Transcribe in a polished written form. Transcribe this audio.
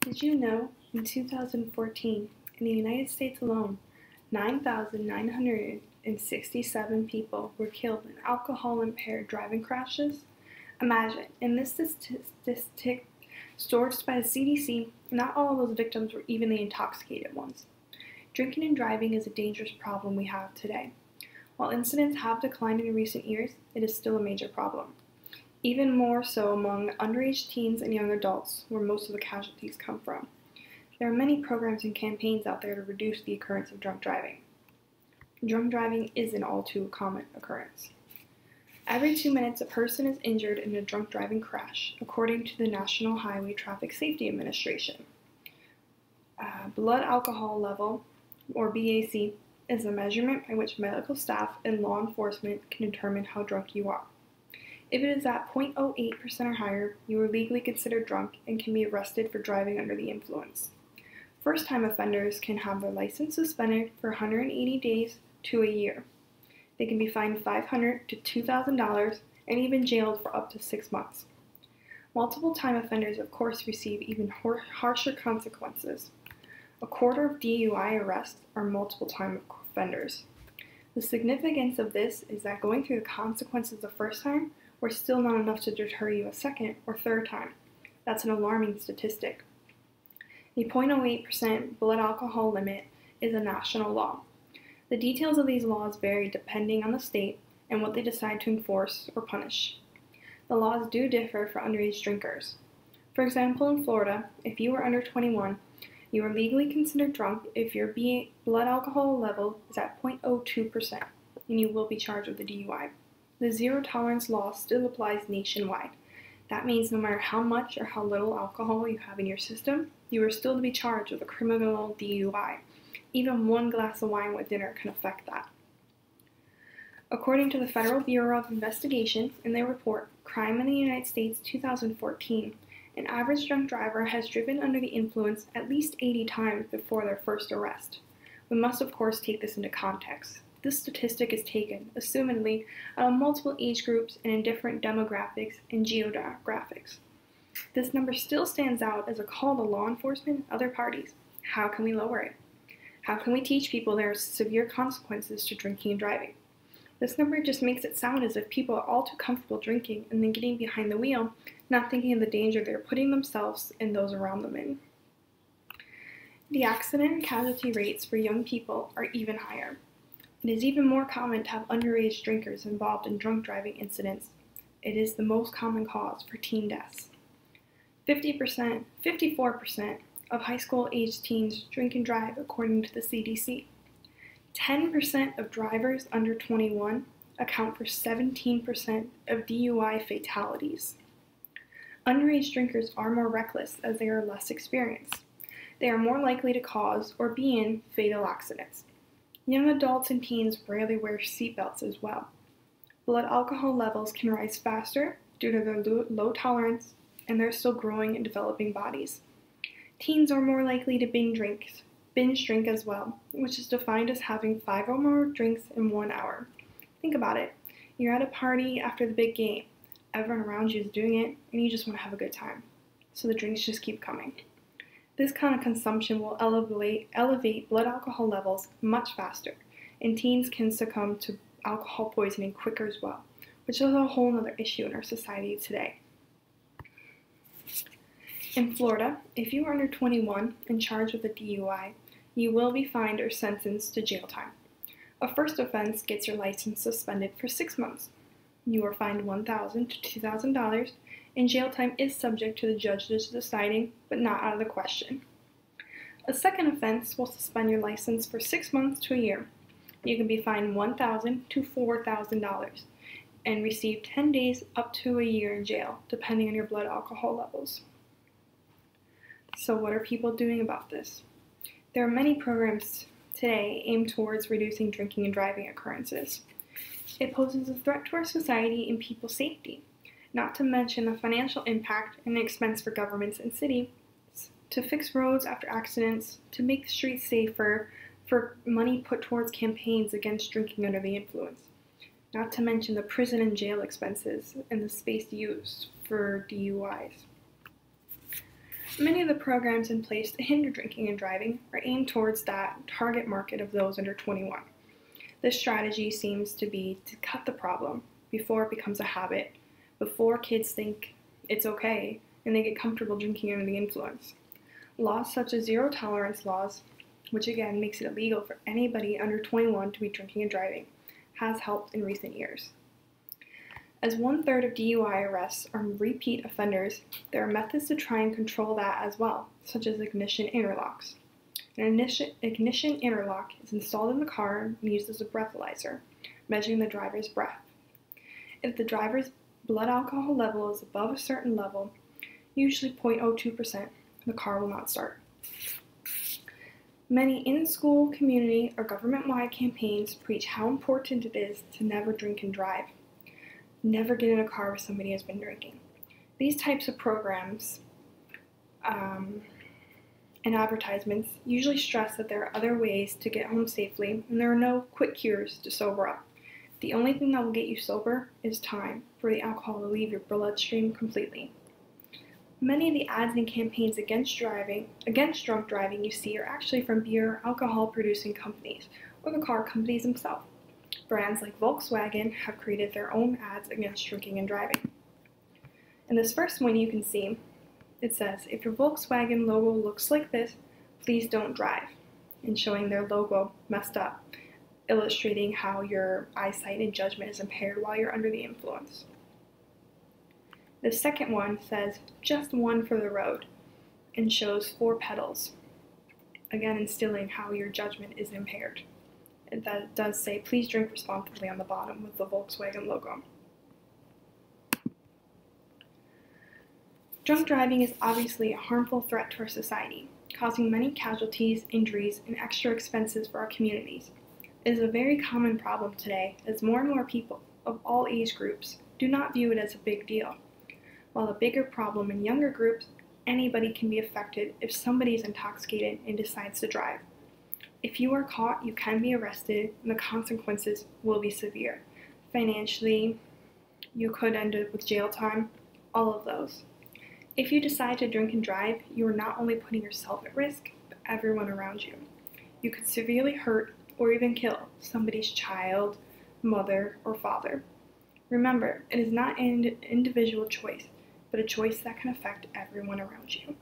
Did you know in 2014, in the United States alone, 9,967 people were killed in alcohol-impaired driving crashes? Imagine, in this statistic sourced by the CDC, not all of those victims were even the intoxicated ones. Drinking and driving is a dangerous problem we have today. While incidents have declined in recent years, it is still a major problem. Even more so among underage teens and young adults, where most of the casualties come from. There are many programs and campaigns out there to reduce the occurrence of drunk driving. Drunk driving is an all too common occurrence. Every 2 minutes, a person is injured in a drunk driving crash, according to the National Highway Traffic Safety Administration. Blood alcohol level, or BAC, is a measurement by which medical staff and law enforcement can determine how drunk you are. If it is at 0.08% or higher, you are legally considered drunk and can be arrested for driving under the influence. First-time offenders can have their license suspended for 180 days to a year. They can be fined $500 to $2,000 and even jailed for up to 6 months. Multiple-time offenders, of course, receive even harsher consequences. A quarter of DUI arrests are multiple-time offenders. The significance of this is that going through the consequences the first time were still not enough to deter you a second or third time. That's an alarming statistic. The 0.08% blood alcohol limit is a national law. The details of these laws vary depending on the state and what they decide to enforce or punish. The laws do differ for underage drinkers. For example, in Florida, if you are under 21, you are legally considered drunk if your blood alcohol level is at 0.02%, and you will be charged with a DUI. The zero tolerance law still applies nationwide. That means no matter how much or how little alcohol you have in your system, you are still to be charged with a criminal DUI. Even one glass of wine with dinner can affect that. According to the Federal Bureau of Investigation, in their report, Crime in the United States 2014, an average drunk driver has driven under the influence at least 80 times before their first arrest. We must, of course, take this into context. This statistic is taken, assumedly, out of multiple age groups and in different demographics and geographics. This number still stands out as a call to law enforcement and other parties. How can we lower it? How can we teach people there are severe consequences to drinking and driving? This number just makes it sound as if people are all too comfortable drinking and then getting behind the wheel, not thinking of the danger they're putting themselves and those around them in. The accident and casualty rates for young people are even higher. It is even more common to have underage drinkers involved in drunk driving incidents. It is the most common cause for teen deaths. 54% of high school-aged teens drink and drive, according to the CDC. 10% of drivers under 21 account for 17% of DUI fatalities. Underage drinkers are more reckless as they are less experienced. They are more likely to cause or be in fatal accidents. Young adults and teens rarely wear seatbelts as well. Blood alcohol levels can rise faster due to their low tolerance and their still growing and developing bodies. Teens are more likely to binge drink as well, which is defined as having 5 or more drinks in 1 hour. Think about it. You're at a party after the big game. Everyone around you is doing it, and you just want to have a good time. So the drinks just keep coming. This kind of consumption will elevate blood alcohol levels much faster, and teens can succumb to alcohol poisoning quicker as well, which is a whole other issue in our society today. In Florida, if you are under 21 and charged with a DUI, you will be fined or sentenced to jail time. A first offense gets your license suspended for 6 months. You are fined $1,000 to $2,000, and jail time is subject to the judge deciding, but not out of the question. A second offense will suspend your license for 6 months to a year. You can be fined $1,000 to $4,000 and receive 10 days up to a year in jail, depending on your blood alcohol levels. So what are people doing about this? There are many programs today aimed towards reducing drinking and driving occurrences. It poses a threat to our society and people's safety, not to mention the financial impact and expense for governments and cities to fix roads after accidents, to make the streets safer, for money put towards campaigns against drinking under the influence, not to mention the prison and jail expenses and the space used for DUIs. Many of the programs in place to hinder drinking and driving are aimed towards that target market of those under 21. This strategy seems to be to cut the problem before it becomes a habit, before kids think it's okay and they get comfortable drinking under the influence. Laws such as zero tolerance laws, which again makes it illegal for anybody under 21 to be drinking and driving, has helped in recent years. As 1/3 of DUI arrests are repeat offenders, there are methods to try and control that as well, such as ignition interlocks. An ignition interlock is installed in the car and used as a breathalyzer, measuring the driver's breath. If the driver's blood alcohol level is above a certain level, usually 0.02%, the car will not start. Many in-school, community, or government-wide campaigns preach how important it is to never drink and drive. Never get in a car where somebody has been drinking. These types of programs and advertisements usually stress that there are other ways to get home safely and there are no quick cures to sober up. The only thing that will get you sober is time for the alcohol to leave your bloodstream completely. Many of the ads and campaigns against drunk driving you see are actually from beer alcohol producing companies or the car companies themselves. Brands like Volkswagen have created their own ads against drinking and driving. In this first one you can see, it says, if your Volkswagen logo looks like this, please don't drive, and showing their logo messed up, illustrating how your eyesight and judgment is impaired while you're under the influence. The second one says, just one for the road, and shows 4 pedals, again instilling how your judgment is impaired. That does say, please drink responsibly on the bottom with the Volkswagen logo. Drunk driving is obviously a harmful threat to our society, causing many casualties, injuries, and extra expenses for our communities. It is a very common problem today as more and more people of all age groups do not view it as a big deal. While a bigger problem in younger groups, anybody can be affected if somebody is intoxicated and decides to drive. If you are caught, you can be arrested, and the consequences will be severe. Financially, you could end up with jail time, all of those. If you decide to drink and drive, you are not only putting yourself at risk, but everyone around you. You could severely hurt or even kill somebody's child, mother, or father. Remember, it is not an individual choice, but a choice that can affect everyone around you.